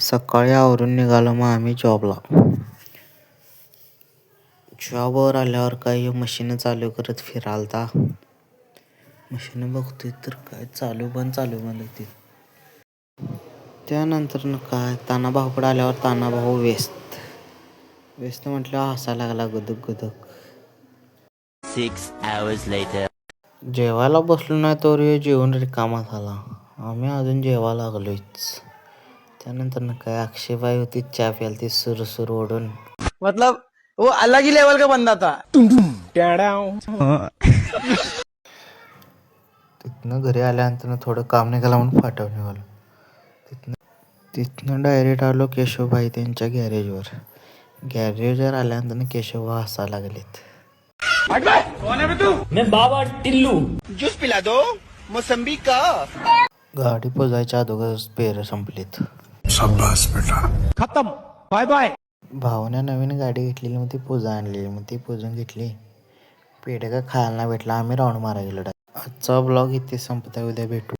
सकाळी आवरून निघालो मग आम्ही जॉबला. जॉबवर आल्यावर काही मशीन चालू करत फिरालता. मशीन बघतोय तर काय चालू बंद होती. त्यानंतर काय ताना भाऊकडे आल्यावर ताना भाऊ व्यस्त म्हटल्यावर हसायला लागला गुदुक. 6 hours later. जेवायला बसलो नाही तर जेवण रिकामा झाला. आम्ही अजून जेवायला लागलोच. त्यानंतर काय अक्षयबाई होती चहा प्यालती सुर ओढून. मतलब वो अलग ही लेवल का बंदा था. तिथनं घरी आल्यानंतर थोडं काम निघालं म्हणून फाट्यावर निघालो. तिथनं डायरेक्ट आलो केशवभाई त्यांच्या गॅरेजवर आल्यानंतर केशवभाई हसायला लागलेत. मैं बाबा टिल्लू. जूस पिला दो मौसम्बी का. गाडी पोजायच्या अगोदर पेर संपलीत. शाबास बेटा. खत्म. Bye bye. भावाने नवीन गाडी घेतलेली मग ती पूजा आणलेली मग ती पूजून घेतली. पेढे का खायला नाही भेटला आम्ही राऊंड मारा गेलो. आजचा ब्लॉग इथे संपता. उद्या भेटू.